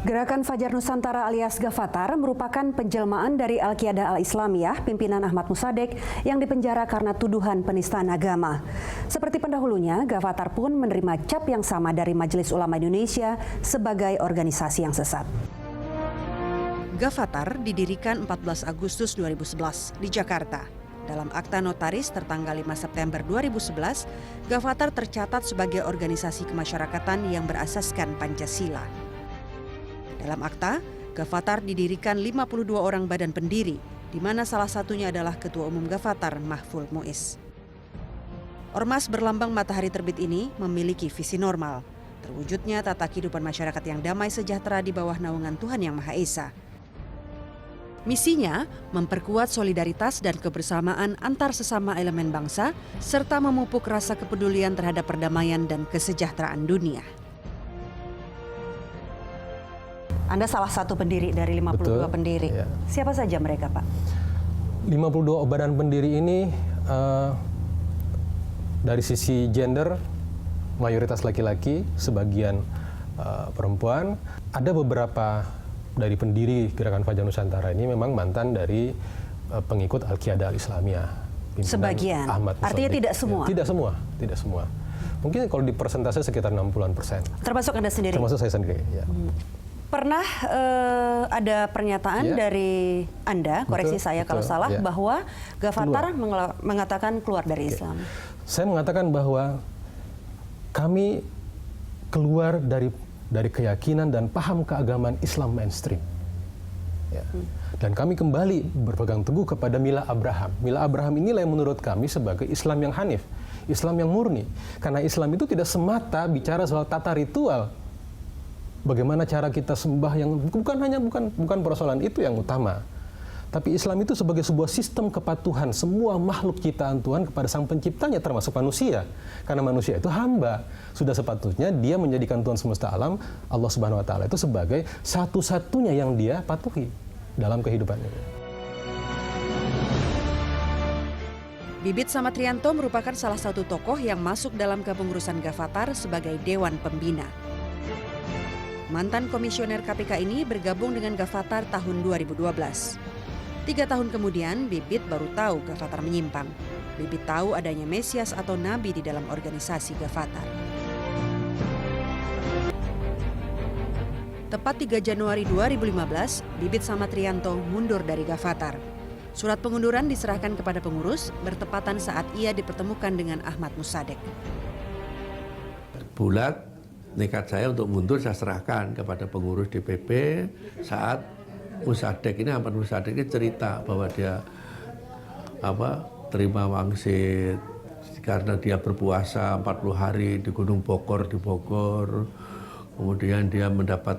Gerakan Fajar Nusantara alias Gavatar merupakan penjelmaan dari Al-Qiyadah Al-Islamiyah pimpinan Ahmad Mossadegh yang dipenjara karena tuduhan penistaan agama. Seperti pendahulunya, Gavatar pun menerima cap yang sama dari Majelis Ulama Indonesia sebagai organisasi yang sesat. Gavatar didirikan 14 Agustus 2011 di Jakarta. Dalam akta notaris tertanggal 5 September 2011, Gavatar tercatat sebagai organisasi kemasyarakatan yang berasaskan Pancasila. Dalam akta, Gavatar didirikan 52 orang badan pendiri, di mana salah satunya adalah Ketua Umum Gavatar, Mahful Muiz. Ormas berlambang matahari terbit ini memiliki visi normal, terwujudnya tata kehidupan masyarakat yang damai sejahtera di bawah naungan Tuhan Yang Maha Esa. Misinya memperkuat solidaritas dan kebersamaan antar sesama elemen bangsa, serta memupuk rasa kepedulian terhadap perdamaian dan kesejahteraan dunia. Anda salah satu pendiri dari 52 Betul, pendiri. ya. Siapa saja mereka, Pak? 52 badan pendiri ini dari sisi gender, mayoritas laki-laki, sebagian perempuan. Ada beberapa dari pendiri Gerakan Fajar Nusantara ini memang mantan dari pengikut Al-Qiyadah Al-Islamiyah. Sebagian, Ahmad Mossadegh. artinya tidak semua? Ya, tidak semua. Mungkin kalau di persentase sekitar 60-an%. Termasuk Anda sendiri? Termasuk saya sendiri, ya. Pernah ada pernyataan dari Anda, koreksi saya kalau salah, ya. bahwa Gavatar mengatakan keluar dari Islam. Saya mengatakan bahwa kami keluar dari keyakinan dan paham keagamaan Islam mainstream. Ya. Dan kami kembali berpegang teguh kepada Mila Abraham. Mila Abraham inilah yang menurut kami sebagai Islam yang hanif, Islam yang murni. Karena Islam itu tidak semata bicara soal tata ritual. Bagaimana cara kita sembah yang bukan persoalan itu yang utama. Tapi Islam itu sebagai sebuah sistem kepatuhan semua makhluk ciptaan Tuhan kepada Sang Penciptanya termasuk manusia. Karena manusia itu hamba. Sudah sepatutnya dia menjadikan Tuhan semesta alam, Allah Subhanahu wa taala itu sebagai satu-satunya yang dia patuhi dalam kehidupannya. Bibit Samatrianto merupakan salah satu tokoh yang masuk dalam kepengurusan Gavatar sebagai Dewan Pembina. Mantan komisioner KPK ini bergabung dengan Gavatar tahun 2012. 3 tahun kemudian, Bibit baru tahu Gavatar menyimpang. Bibit tahu adanya Mesias atau Nabi di dalam organisasi Gavatar. Tepat 3 Januari 2015, Bibit Samatrianto mundur dari Gavatar. Surat pengunduran diserahkan kepada pengurus bertepatan saat ia dipertemukan dengan Ahmad Mossadegh. Bulat nekat saya untuk mundur saya serahkan kepada pengurus DPP saat Mossadegh ini, Ahmad Mossadegh ini cerita bahwa dia terima wangsit karena dia berpuasa 40 hari di Gunung Bokor di Bogor. Kemudian dia mendapat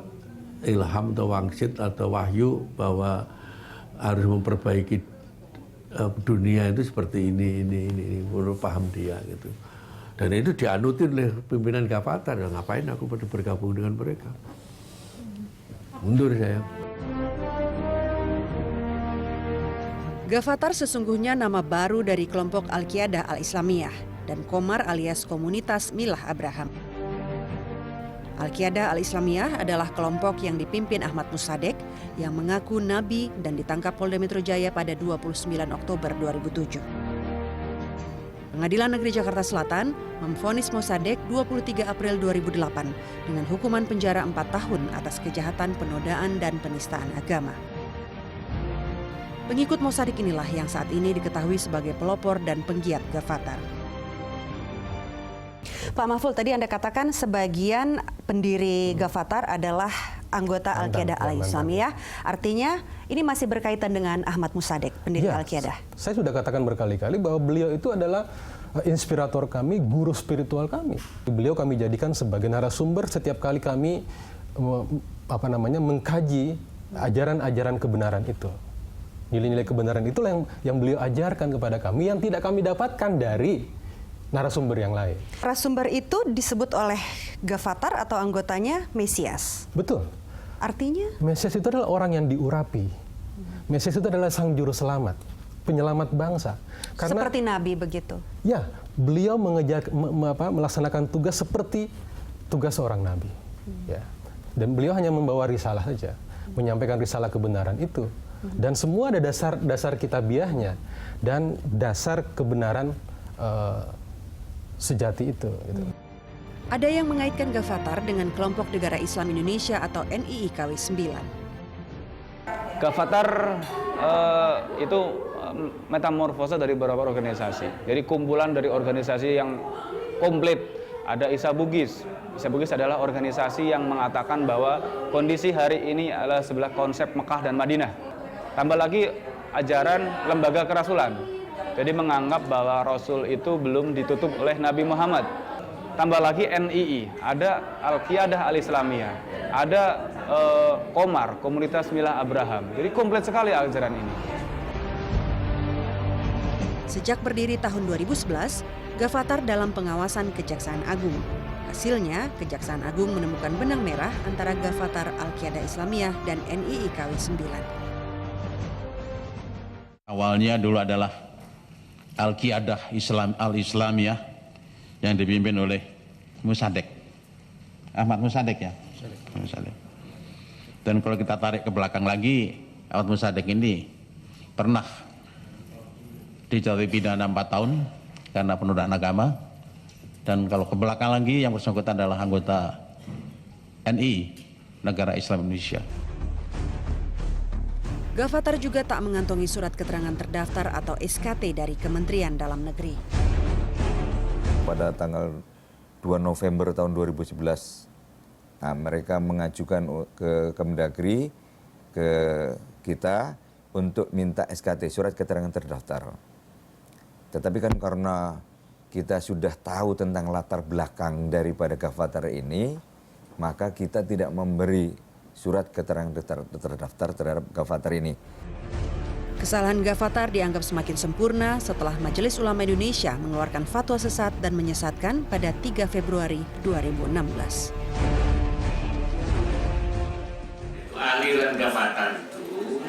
ilham atau wangsit atau wahyu bahwa harus memperbaiki dunia itu seperti ini menurut paham dia gitu. Dan itu dianutin oleh pimpinan Gavatar. Dan ngapain aku bergabung dengan mereka? Mundur saya. Gavatar sesungguhnya nama baru dari kelompok Al-Qiyadah Al-Islamiyah dan Komar alias komunitas Milah Abraham. Al-Qiyadah Al-Islamiyah adalah kelompok yang dipimpin Ahmad Mossadegh yang mengaku nabi dan ditangkap Polda Metro Jaya pada 29 Oktober 2007. Pengadilan Negeri Jakarta Selatan memvonis Mossadegh 23 April 2008 dengan hukuman penjara 4 tahun atas kejahatan penodaan dan penistaan agama. Pengikut Mossadegh inilah yang saat ini diketahui sebagai pelopor dan penggiat Gavatar. Pak Mahful, tadi Anda katakan sebagian pendiri Gavatar adalah anggota Al-Qiyadah Al-Islamiyah. Artinya ini masih berkaitan dengan Ahmad Mossadegh, pendiri Al-Qiyadah. Saya sudah katakan berkali-kali bahwa beliau itu adalah inspirator kami, guru spiritual kami. Beliau kami jadikan sebagai narasumber setiap kali kami mengkaji ajaran-ajaran kebenaran itu. Nilai-nilai kebenaran itulah yang beliau ajarkan kepada kami yang tidak kami dapatkan dari narasumber yang lain. Narasumber itu disebut oleh Gavatar atau anggotanya Mesias. Betul. Artinya? Mesias itu adalah orang yang diurapi. Mesias itu adalah sang juru selamat, penyelamat bangsa. Karena, seperti Nabi begitu? Ya, beliau melaksanakan tugas seperti tugas seorang Nabi. Ya. Dan beliau hanya membawa risalah saja, menyampaikan risalah kebenaran itu. Dan semua ada dasar kitabiahnya dan dasar kebenaran sejati itu. Gitu. Ada yang mengaitkan Ghafatar dengan kelompok Negara Islam Indonesia atau NII KW 9. Ghafatar itu metamorfosa dari beberapa organisasi. Jadi kumpulan dari organisasi yang komplit. Ada Isa Bugis. Isa Bugis adalah organisasi yang mengatakan bahwa kondisi hari ini adalah sebelah konsep Mekah dan Madinah. Tambah lagi ajaran lembaga kerasulan. Jadi menganggap bahwa Rasul itu belum ditutup oleh Nabi Muhammad. Tambah lagi NII, ada Al-Qiyadah Al-Islamiyah, ada Komar, Komunitas Milah Abraham. Jadi komplit sekali ajaran ini. Sejak berdiri tahun 2011, Ghafatar dalam pengawasan Kejaksaan Agung. Hasilnya, Kejaksaan Agung menemukan benang merah antara Ghafatar Al-Qiyadah Islamiyah dan NII KW 9. Awalnya dulu adalah Al-Qiyadah Al-Islamiyah yang dipimpin oleh Musadek, Ahmad Musadek ya. Musadek. Dan kalau kita tarik ke belakang lagi, Ahmad Musadek ini pernah dijatuhi pidana 4 tahun karena penodaan agama. Dan kalau ke belakang lagi, yang bersangkutan adalah anggota NI, Negara Islam Indonesia. Ghafatar juga tak mengantongi surat keterangan terdaftar atau SKT dari Kementerian Dalam Negeri. Pada tanggal 2 November tahun 2011, mereka mengajukan ke Kemendagri, ke kita untuk minta SKT, surat keterangan terdaftar. Tetapi kan karena kita sudah tahu tentang latar belakang daripada Ghafatar ini, maka kita tidak memberi surat keterangan terdaftar terhadap Ghafatar ini. Kesalahan Ghafatar dianggap semakin sempurna setelah Majelis Ulama Indonesia mengeluarkan fatwa sesat dan menyesatkan pada 3 Februari 2016. Aliran Ghafatar itu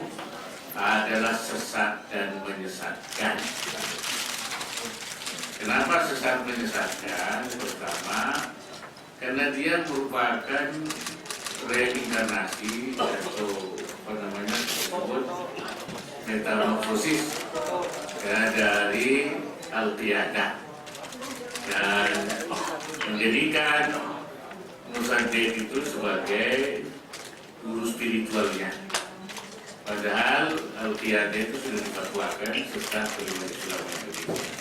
adalah sesat dan menyesatkan. Kenapa sesat menyesatkan? Pertama, karena dia merupakan reinkarnasi atau disebut metamorfosis dari Al-Qiyadah dan menjadikan Musadek itu sebagai guru spiritualnya. Padahal Al-Qiyadah itu sudah difatwakan sesat oleh Islam Indonesia.